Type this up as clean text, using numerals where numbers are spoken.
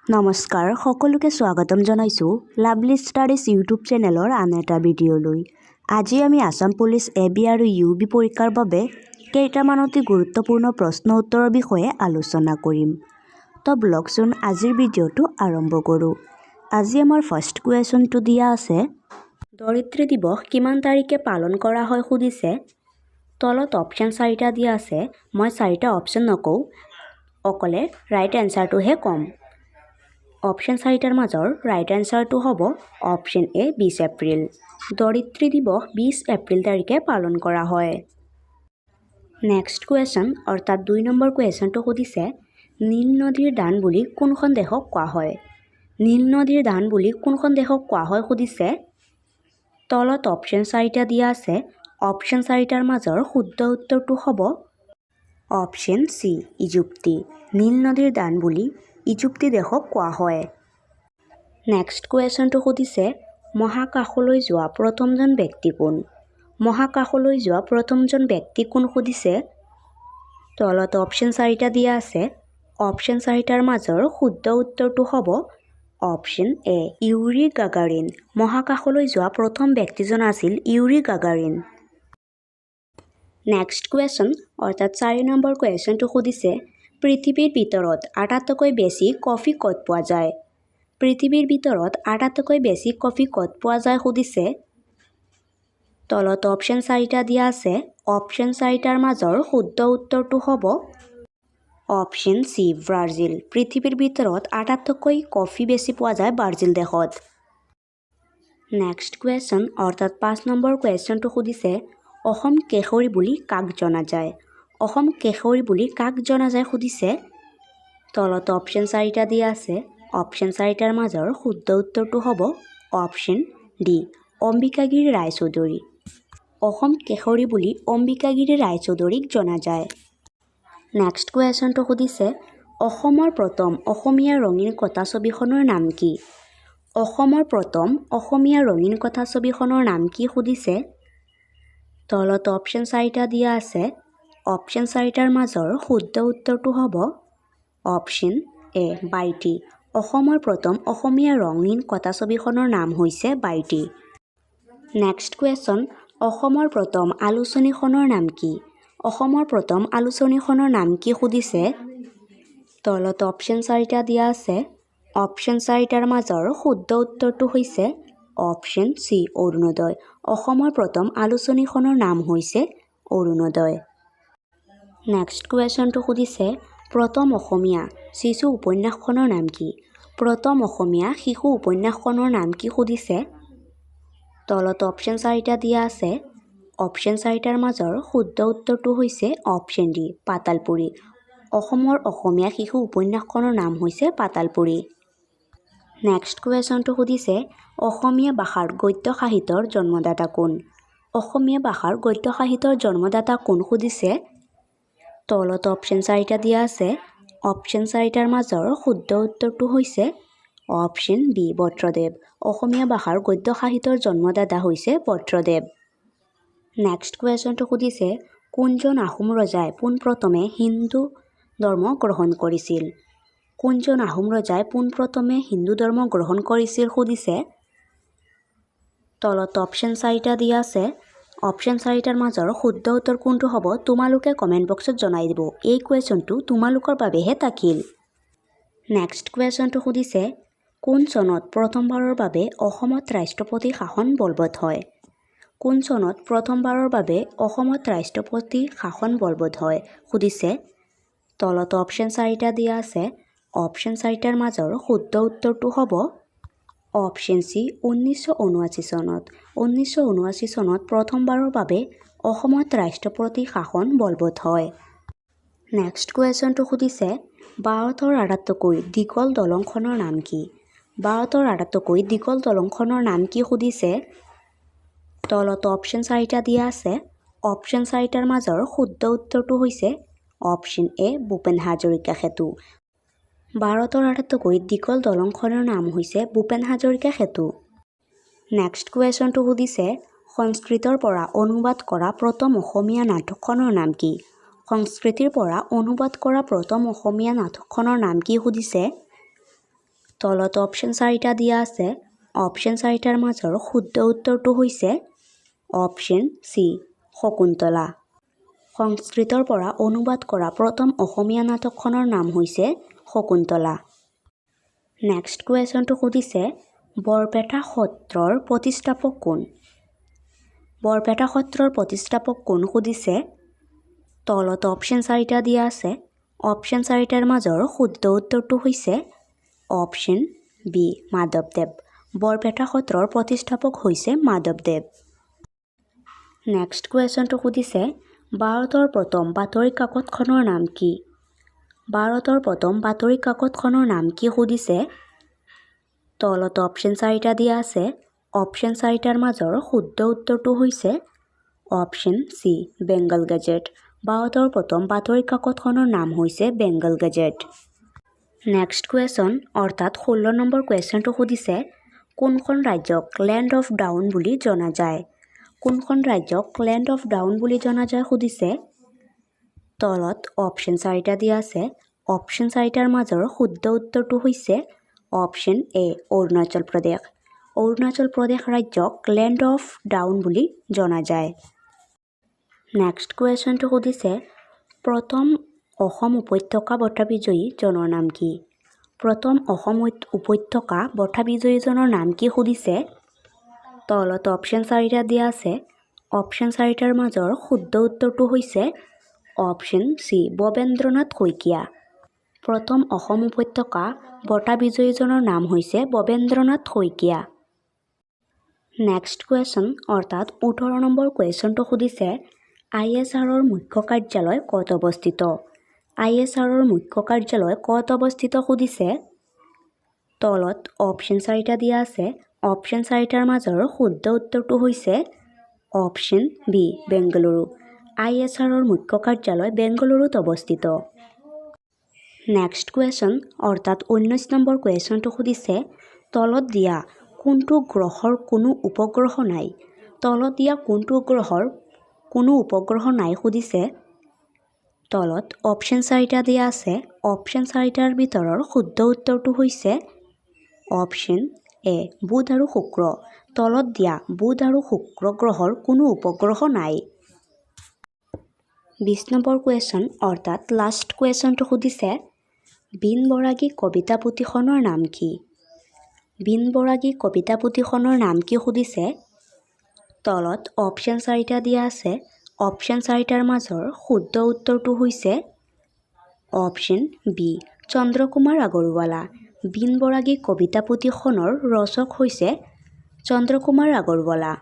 নমস্কাৰ সকলোকে স্বাগতম জনাইছো লাভলি ষ্টাডিজ ইউটিউব চেনেলৰ আন এটা ভিডিঅ'লৈ। আজি আমি আসাম পুলিচ এবি আৰু ইউবি পৰীক্ষাৰ বাবে কেইটামান অতি গুৰুত্বপূৰ্ণ প্ৰশ্ন উত্তৰৰ বিষয়ে আলোচনা কৰিম। তো ব্লগচোন আজিৰ ভিডিঅ'টো আৰম্ভ কৰোঁ। আজি আমাৰ ফাৰ্ষ্ট কুৱেশ্যনটো দিয়া আছে, ধৰিত্ৰী দিৱস কিমান তাৰিখে পালন কৰা হয় সুধিছে। তলত অপশ্যন 4টা দিয়া আছে, মই 4টা অপশ্যন নকওঁ, অকলে ৰাইট এনচাৰটোহে ক'ম। অপশ্যন 4টাৰ মাজৰ ৰাইট এনচাৰটো হ'ব অপশ্যন এ 20 এপ্ৰিল। ধৰিত্ৰী দিৱস 20 এপ্ৰিল তাৰিখে পালন কৰা হয়। নেক্সট কুৱেশ্যন অৰ্থাৎ 2 নম্বৰ কুৱেশ্যনটো সুধিছে, নীল নদীৰ দান বুলি কোনখন দেশক কোৱা হয়? নীল নদীৰ দান বুলি কোনখন দেশক কোৱা হয় সুধিছে। তলত অপশ্যন 4টা দিয়া আছে, অপশ্যন 4টাৰ মাজৰ শুদ্ধ উত্তৰটো হ'ব অপশ্যন চি ইজিপ্তি। নীল নদীৰ দান বুলি ইজিপ্তি দেশক কোৱা হয়। নেক্সট কুৱেশ্যনটো সুধিছে, মহাকাশলৈ যোৱা প্ৰথমজন ব্যক্তি কোন? মহাকাশলৈ যোৱা প্ৰথমজন ব্যক্তি কোন সুধিছে। তলত অপশ্যন 4টা দিয়া আছে, অপশ্যন 4টাৰ মাজৰ শুদ্ধ উত্তৰটো হ'ব অপশ্যন এ ইউৰি গাগাৰিন। মহাকাশলৈ যোৱা প্ৰথম ব্যক্তিজন আছিল ইউৰি গাগাৰিন। নেক্সট কুৱেশ্যন অৰ্থাৎ 4 নম্বৰ কুৱেশ্যনটো সুধিছে, পৃথিৱীৰ ভিতৰত আটাইতকৈ বেছি কফি ক'ত পোৱা যায়? পৃথিৱীৰ ভিতৰত আটাইতকৈ বেছি কফি ক'ত পোৱা যায় সুধিছে। তলত অপশ্যন 4টা দিয়া আছে, অপশ্যন 4টাৰ মাজৰ শুদ্ধ উত্তৰটো হ'ব অপশ্যন চি ব্ৰাজিল। পৃথিৱীৰ ভিতৰত আটাইতকৈ কফি বেছি পোৱা যায় ব্ৰাজিল দেশত। নেক্সট কুৱেশ্যন অৰ্থাৎ 5 নম্বৰ কুৱেশ্যনটো সুধিছে, অসম কেশৰী বুলি কাক জনা যায়? অসম কেশৰী বুলি কাক জনা যায় সুধিছে। তলত অপশ্যন 4টা দিয়া আছে, অপশ্যন 4টাৰ মাজৰ শুদ্ধ উত্তৰটো হ'ব অপশ্যন ডি অম্বিকাগিৰি ৰায়চৌধুৰী। অসম কেশৰী বুলি অম্বিকাগিৰি ৰায়চৌধুৰীক জনা যায়। নেক্সট কুৱেশ্যনটো সুধিছে, অসমৰ প্ৰথম অসমীয়া ৰঙীন কথাছবিখনৰ নাম কি? অসমৰ প্ৰথম অসমীয়া ৰঙীন কথাছবিখনৰ নাম কি সুধিছে। তলত অপশ্যন 4টা দিয়া আছে, অপশ্যন 4টাৰ মাজৰ শুদ্ধ উত্তৰটো হ'ব অপশ্যন এ বাইটী। অসমৰ প্ৰথম অসমীয়া ৰঙীন কথাছবিখনৰ নাম হৈছে বাইটী। নেক্সট কুৱেশ্যন, অসমৰ প্ৰথম আলোচনীখনৰ নাম কি? অসমৰ প্ৰথম আলোচনীখনৰ নাম কি সুধিছে। তলত অপশ্যন 4টা দিয়া আছে, অপশ্যন 4টাৰ মাজৰ শুদ্ধ উত্তৰটো হৈছে অপশ্যন চি অৰুণোদয়। অসমৰ প্ৰথম আলোচনীখনৰ নাম হৈছে অৰুণোদয়। নেক্সট কুৱেশ্যনটো সুধিছে, প্ৰথম অসমীয়া শিশু উপন্যাসখনৰ নাম কি? প্ৰথম অসমীয়া শিশু উপন্যাসখনৰ নাম কি সুধিছে। তলত অপশ্যন 4টা দিয়া আছে, অপশ্যন 4টাৰ মাজৰ শুদ্ধ উত্তৰটো হৈছে অপশ্যন ডি পাতালপুৰী। অসমৰ অসমীয়া শিশু উপন্যাসখনৰ নাম হৈছে পাতালপুৰী। নেক্সট কুৱেশ্যনটো সুধিছে, অসমীয়া ভাষাৰ গদ্য সাহিত্যৰ জন্মদাতা কোন? অসমীয়া ভাষাৰ গদ্য সাহিত্যৰ জন্মদাতা কোন সুধিছে। তলত অপশ্যন 4টা দিয়া আছে, অপশ্যন 4টাৰ মাজৰ শুদ্ধ উত্তৰটো হৈছে অপশ্যন বি বত্ৰদেৱ। অসমীয়া ভাষাৰ গদ্য সাহিত্যৰ জন্মদাতা হৈছে বত্ৰদেৱ। নেক্সট কুৱেশ্যনটো সুধিছে, কোনজন আহোম ৰজাই পোনপ্ৰথমে হিন্দু ধৰ্ম গ্ৰহণ কৰিছিল? কোনজন আহোম ৰজাই পোনপ্ৰথমে হিন্দু ধৰ্ম গ্ৰহণ কৰিছিল সুধিছে। তলত অপশ্যন 4টা দিয়া আছে, অপশ্যন 4টাৰ মাজৰ শুদ্ধ উত্তৰ কোনটো হ'ব তোমালোকে কমেণ্ট বক্সত জনাই দিব। এই কুৱেশ্যনটো তোমালোকৰ বাবেহে থাকিল। নেক্সট কুৱেশ্যনটো সুধিছে, কোন চনত প্ৰথমবাৰৰ বাবে অসমত ৰাষ্ট্ৰপতি শাসন বলবৎ হয়? কোন চনত প্ৰথমবাৰৰ বাবে অসমত ৰাষ্ট্ৰপতি শাসন বলবৎ হয় সুধিছে। তলত অপশ্যন 4টা দিয়া আছে, অপশ্যন 4টাৰ মাজৰ শুদ্ধ উত্তৰটো হ'ব অপশ্যন চি 1979 চনত। 1979 চনত প্ৰথমবাৰৰ বাবে অসমত ৰাষ্ট্ৰপতি শাসন বলবৎ হয়। নেক্সট কুৱেশ্যনটো সুধিছে, ভাৰতৰ আটাইতকৈ দীঘল দলংখনৰ নাম কি? ভাৰতৰ আটাইতকৈ দীঘল দলংখনৰ নাম কি সুধিছে। তলত অপশ্যন 4টা দিয়া আছে, অপশ্যন 4টাৰ মাজৰ শুদ্ধ উত্তৰটো হৈছে অপশ্যন এ ভূপেন হাজৰিকা সেতু। ভাৰতৰ আটাইতকৈ দীঘল দলংখনৰ নাম হৈছে ভূপেন হাজৰিকা সেতু। নেক্সট কুৱেশ্যনটো সুধিছে, সংস্কৃতৰ পৰা অনুবাদ কৰা প্ৰথম অসমীয়া নাটকখনৰ নাম কি? সংস্কৃতৰ পৰা অনুবাদ কৰা প্ৰথম অসমীয়া নাটকখনৰ নাম কি সুধিছে। তলত অপশ্যন 4টা দিয়া আছে অপশ্যন 4টাৰ মাজৰ শুদ্ধ উত্তৰটো হৈছে অপশ্যন চি শকুন্তলা সংস্কৃতৰ পৰা অনুবাদ কৰা প্ৰথম অসমীয়া নাটকখনৰ নাম হৈছে শকুন্তলা নেক্সট কুৱেশ্যনটো সুধিছে বৰপেটা সত্ৰৰ প্ৰতিষ্ঠাপক কোন বৰপেটা সত্ৰৰ প্ৰতিষ্ঠাপক কোন সুধিছে তলত অপশ্যন 4টা দিয়া আছে অপশ্যন 4টাৰ মাজৰ শুদ্ধ উত্তৰটো হৈছে অপশ্যন বি মাধৱদেৱ বৰপেটা সত্ৰৰ প্ৰতিষ্ঠাপক হৈছে মাধৱদেৱ নেক্সট কুৱেশ্যনটো সুধিছে ভাৰতৰ প্ৰথম বাতৰি কাকতখনৰ নাম কি ভাৰতৰ প্ৰথম বাতৰি কাকতখনৰ নাম কি সুধিছে তলত অপশ্যন 4টা দিয়া আছে অপশ্যন 4টাৰ মাজৰ শুদ্ধ উত্তৰটো হৈছে অপশ্যন চি বেংগল গেজেট ভাৰতৰ প্ৰথম বাতৰি কাকতখনৰ নাম হৈছে বেংগল গেজেট নেক্সট কুৱেশ্যন অৰ্থাৎ 16 নম্বৰ কুৱেশ্যনটো সুধিছে কোনখন ৰাজ্যক লেণ্ড অফ ডাউন বুলি জনা যায় কোনখন ৰাজ্যক লেণ্ড অফ ডাউন বুলি জনা যায় সুধিছে তলত অপশ্যন 4টা দিয়া আছে অপশ্যন 4টাৰ মাজৰ শুদ্ধ উত্তৰটো হৈছে অপশ্যন এ অৰুণাচল প্ৰদেশ ৰাজ্যক লেণ্ড অফ ডাউন বুলি জনা যায় নেক্সট কুৱেশ্যনটো সুধিছে প্ৰথম অসম উপত্যকা বঁটা বিজয়ীজনৰ নাম কি প্ৰথম অসম উপত্যকা বঁটা বিজয়ীজনৰ নাম কি সুধিছে তলত অপশ্যন 4টা দিয়া আছে অপশ্যন 4টাৰ মাজৰ শুদ্ধ উত্তৰটো হৈছে অপশ্যন চি ভৱেন্দ্ৰনাথ শইকীয়া প্ৰথম অসম উপত্যকা বঁটা বিজয়ীজনৰ নাম হৈছে ভৱেন্দ্ৰনাথ শইকীয়া নেক্সট কুৱেশ্যন অৰ্থাৎ 18 নম্বৰ কুৱেশ্যনটো সুধিছে ISRৰ মুখ্য কাৰ্যালয় ক'ত অৱস্থিত ISRৰ মুখ্য কাৰ্যালয় ক'ত অৱস্থিত সুধিছে তলত অপশ্যন 4টা দিয়া আছে অপশ্যন 4টাৰ মাজৰ শুদ্ধ উত্তৰটো হৈছে অপশ্যন বি বেংগালুৰু ISRৰ মুখ্য কাৰ্যালয় বেংগালুৰুত অৱস্থিত নেক্সট কুৱেশ্যন অৰ্থাৎ 19 নম্বৰ কুৱেশ্যনটো সুধিছে তলত দিয়া কোনটো গ্ৰহৰ কোনো উপগ্ৰহ নাই তলত দিয়া কোনটো গ্ৰহৰ কোনো উপগ্ৰহ নাই সুধিছে তলত অপশ্যন 4টা দিয়া আছে অপশ্যন 4টাৰ ভিতৰৰ শুদ্ধ উত্তৰটো হৈছে অপশ্যন এ বুধ আৰু শুক্ৰ তলত দিয়া বুধ আৰু শুক্ৰ গ্ৰহৰ কোনো উপগ্ৰহ নাই 20 নম্বৰ কুৱেশ্যন অৰ্থাৎ লাষ্ট কুৱেশ্যনটো সুধিছে বিন বৰাগী কবিতা পুথিখনৰ নাম কি বিন বৰাগী কবিতা পুথিখনৰ নাম কি সুধিছে তলত অপশ্যন 4টা দিয়া আছে অপশ্যন 4টাৰ মাজৰ শুদ্ধ উত্তৰটো হৈছে অপশ্যন বি চন্দ্ৰকুমাৰ আগৰৱালা বিন বৰাগী কবিতা পুথিখনৰ ৰচক হৈছে চন্দ্ৰকুমাৰ আগৰৱালা